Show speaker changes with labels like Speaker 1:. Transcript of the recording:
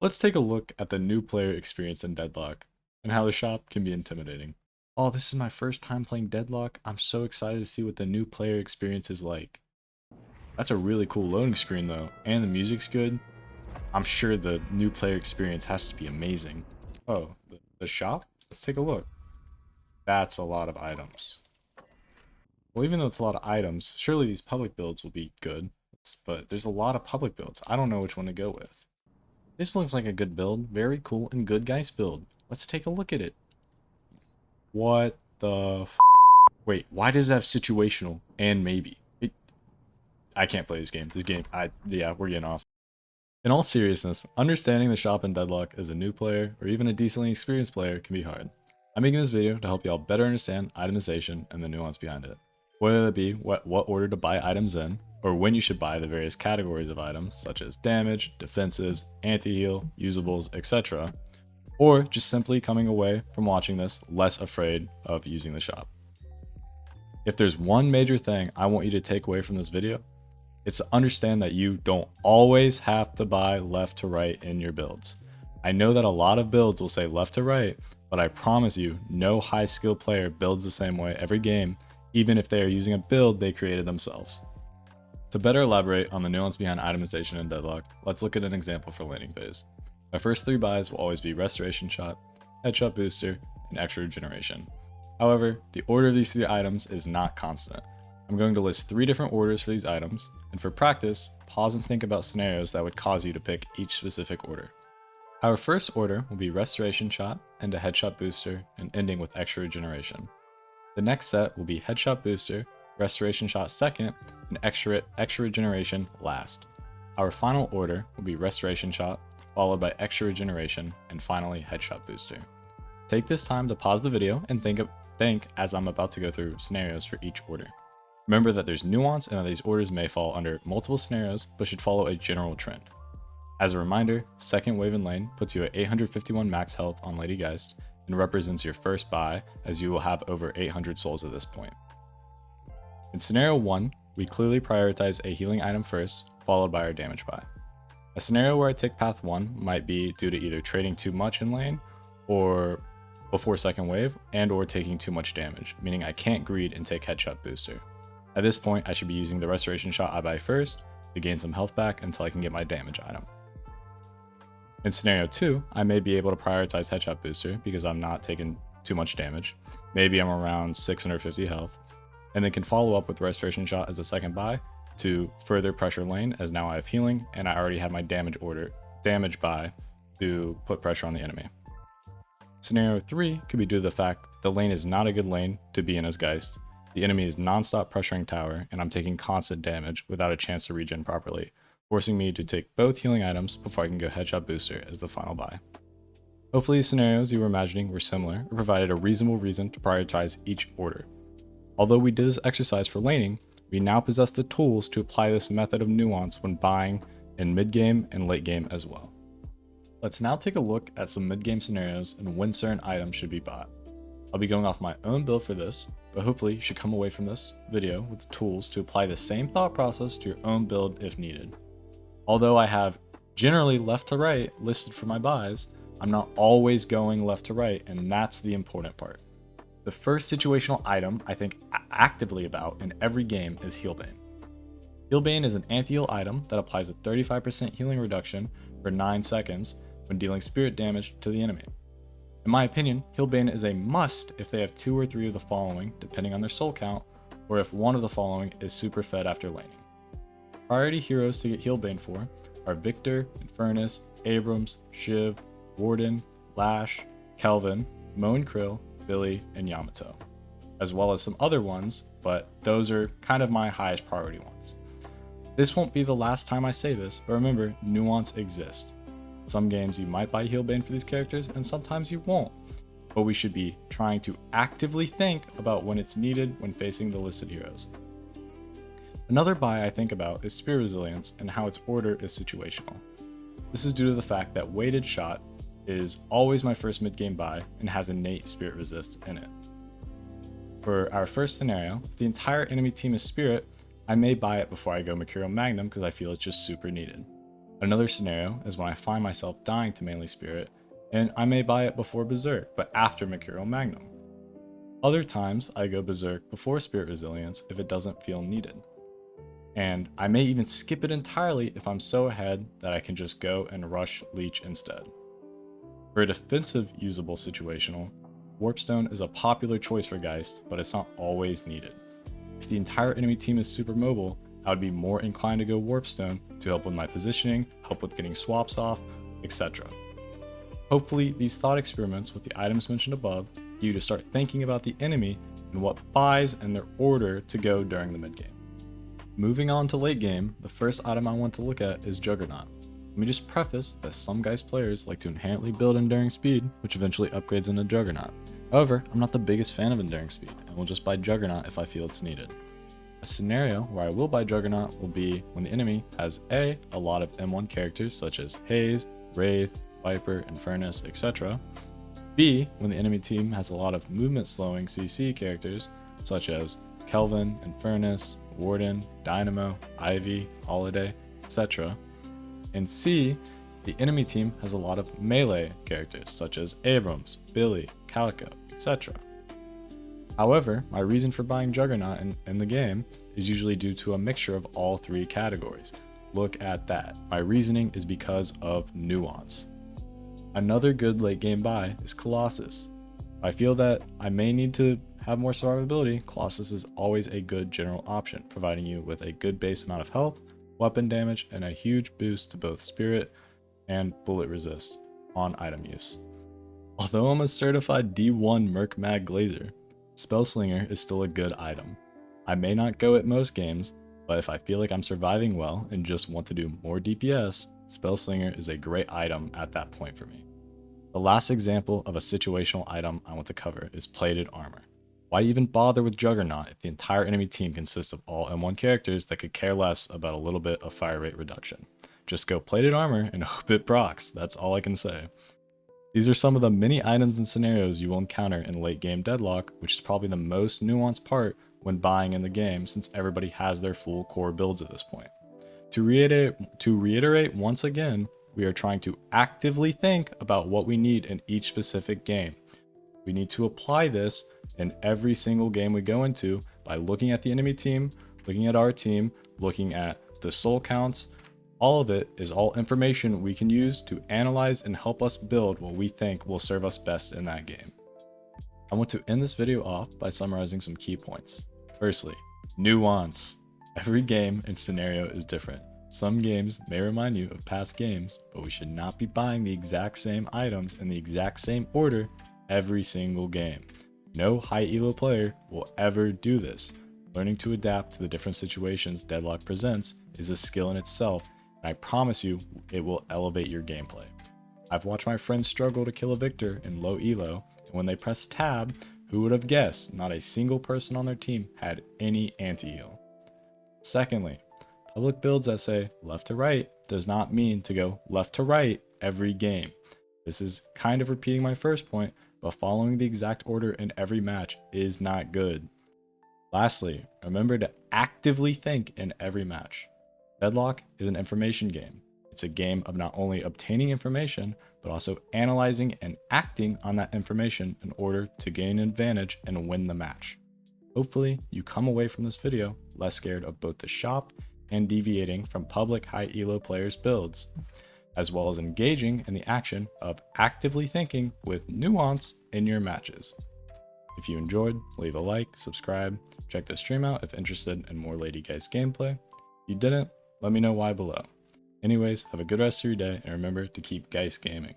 Speaker 1: Let's take a look at the new player experience in Deadlock, and how the shop can be intimidating. Oh, this is my first time playing Deadlock. I'm so excited to see what the new player experience is like. That's a really cool loading screen though, and the music's good. I'm sure the new player experience has to be amazing. Oh, the shop? Let's take a look. That's a lot of items. Well, even though it's a lot of items, surely these public builds will be good. But there's a lot of public builds. I don't know which one to go with. This looks like a good build. Very cool and good Geist build. Let's take a look at it. What the Wait, why does it have situational and maybe? I can't play this game. Yeah, we're getting off. In all seriousness, understanding the shop in Deadlock as a new player or even a decently experienced player can be hard. I'm making this video to help y'all better understand itemization and the nuance behind it. Whether that be what order to buy items in, or when you should buy the various categories of items such as damage, defensives, anti-heal, usables, etc. Or just simply coming away from watching this less afraid of using the shop. If there's one major thing I want you to take away from this video, it's to understand that you don't always have to buy left to right in your builds. I know that a lot of builds will say left to right, but I promise you, no high skill player builds the same way every game, even if they are using a build they created themselves. To better elaborate on the nuance behind itemization in Deadlock, let's look at an example for laning phase. My first three buys will always be Restoration Shot, Headshot Booster, and Extra Regeneration. However, the order of these three items is not constant. I'm going to list 3 different orders for these items, and for practice, pause and think about scenarios that would cause you to pick each specific order. Our first order will be Restoration Shot, and a Headshot Booster, and ending with Extra Regeneration. The next set will be Headshot Booster, Restoration Shot second, and Extra Regeneration last. Our final order will be Restoration Shot, followed by Extra Regeneration, and finally Headshot Booster. Take this time to pause the video and think as I'm about to go through scenarios for each order. Remember that there's nuance and that these orders may fall under multiple scenarios, but should follow a general trend. As a reminder, second wave in lane puts you at 851 max health on Lady Geist and represents your first buy, as you will have over 800 souls at this point. In scenario 1, we clearly prioritize a healing item first, followed by our damage buy. A scenario where I take path 1 might be due to either trading too much in lane or before second wave, and or taking too much damage, meaning I can't greed and take Headshot Booster. At this point, I should be using the Restoration Shot I buy first to gain some health back until I can get my damage item. In scenario 2, I may be able to prioritize Headshot Booster because I'm not taking too much damage. Maybe I'm around 650 health, and then can follow up with Restoration Shot as a second buy to further pressure lane, as now I have healing and I already have my damage buy to put pressure on the enemy. Scenario 3 could be due to the fact the lane is not a good lane to be in as Geist. The enemy is non-stop pressuring tower, and I'm taking constant damage without a chance to regen properly, forcing me to take both healing items before I can go Headshot Booster as the final buy. Hopefully the scenarios you were imagining were similar or provided a reasonable reason to prioritize each order. Although we did this exercise for laning, we now possess the tools to apply this method of nuance when buying in mid-game and late game as well. Let's now take a look at some mid-game scenarios and when certain items should be bought. I'll be going off my own build for this, but hopefully you should come away from this video with the tools to apply the same thought process to your own build if needed. Although I have generally left to right listed for my buys, I'm not always going left to right, and that's the important part. The first situational item I think actively about in every game is Healbane. Healbane is an anti-heal item that applies a 35% healing reduction for 9 seconds when dealing spirit damage to the enemy. In my opinion, Healbane is a must if they have 2 or 3 of the following, depending on their soul count, or if one of the following is super fed after laning. Priority heroes to get Healbane for are Victor, Infernus, Abrams, Shiv, Warden, Lash, Kelvin, Moan Krill, Billy, and Yamato, as well as some other ones, but those are kind of my highest priority ones. This won't be the last time I say this, but remember, nuance exists. Some games you might buy Healbane for these characters, and sometimes you won't, but we should be trying to actively think about when it's needed when facing the listed heroes. Another buy I think about is Spirit Resilience and how its order is situational. This is due to the fact that Weighted Shot is always my first mid-game buy and has innate Spirit Resist in it. For our first scenario, if the entire enemy team is Spirit, I may buy it before I go Mercurial Magnum because I feel it's just super needed. Another scenario is when I find myself dying to Manly Spirit, and I may buy it before Berserk, but after Mercurial Magnum. Other times, I go Berserk before Spirit Resilience if it doesn't feel needed. And I may even skip it entirely if I'm so ahead that I can just go and rush Leech instead. For a defensive usable situational, Warpstone is a popular choice for Geist, but it's not always needed. If the entire enemy team is super mobile, I would be more inclined to go Warpstone to help with my positioning, help with getting swaps off, etc. Hopefully, these thought experiments with the items mentioned above get you to start thinking about the enemy and what buys and their order to go during the mid game. Moving on to late game, the first item I want to look at is Juggernaut. Let me just preface that some Geist players like to inherently build Enduring Speed, which eventually upgrades into Juggernaut. However, I'm not the biggest fan of Enduring Speed, and will just buy Juggernaut if I feel it's needed. A scenario where I will buy Juggernaut will be when the enemy has a lot of M1 characters such as Haze, Wraith, Viper, Infernus, etc. B, when the enemy team has a lot of movement slowing CC characters such as Kelvin, Infernus, Warden, Dynamo, Ivy, Holiday, etc. And C, the enemy team has a lot of melee characters such as Abrams, Billy, Calico, etc. However, my reason for buying Juggernaut in the game is usually due to a mixture of all three categories. Look at that. My reasoning is because of nuance. Another good late game buy is Colossus. If I feel that I may need to have more survivability, Colossus is always a good general option, providing you with a good base amount of health, weapon damage, and a huge boost to both spirit and bullet resist on item use. Although I'm a certified D1 Merc Mag Glazer, Spellslinger is still a good item. I may not go at most games, but if I feel like I'm surviving well and just want to do more DPS, Spellslinger is a great item at that point for me. The last example of a situational item I want to cover is Plated Armor. Why even bother with Juggernaut if the entire enemy team consists of all M1 characters that could care less about a little bit of fire rate reduction? Just go Plated Armor and hope it procs, that's all I can say. These are some of the many items and scenarios you will encounter in late game Deadlock, which is probably the most nuanced part when buying in the game since everybody has their full core builds at this point. To reiterate once again, we are trying to actively think about what we need in each specific game. We need to apply this in every single game we go into by looking at the enemy team, looking at our team, looking at the soul counts. All of it is all information we can use to analyze and help us build what we think will serve us best in that game. I want to end this video off by summarizing some key points. Firstly, nuance. Every game and scenario is different. Some games may remind you of past games, but we should not be buying the exact same items in the exact same order every single game. No high elo player will ever do this. Learning to adapt to the different situations Deadlock presents is a skill in itself, and I promise you it will elevate your gameplay. I've watched my friends struggle to kill a victor in low elo, and when they pressed tab, who would have guessed not a single person on their team had any anti-heal. Secondly, public builds that say left to right does not mean to go left to right every game. This is kind of repeating my first point, but following the exact order in every match is not good. Lastly, remember to actively think in every match. Deadlock is an information game. It's a game of not only obtaining information, but also analyzing and acting on that information in order to gain an advantage and win the match. Hopefully, you come away from this video less scared of both the shop and deviating from public high elo players' builds, as well as engaging in the action of actively thinking with nuance in your matches. If you enjoyed, leave a like, subscribe, check the stream out if interested in more Lady Geist gameplay. If you didn't, let me know why below. Anyways, have a good rest of your day and remember to keep Geist gaming.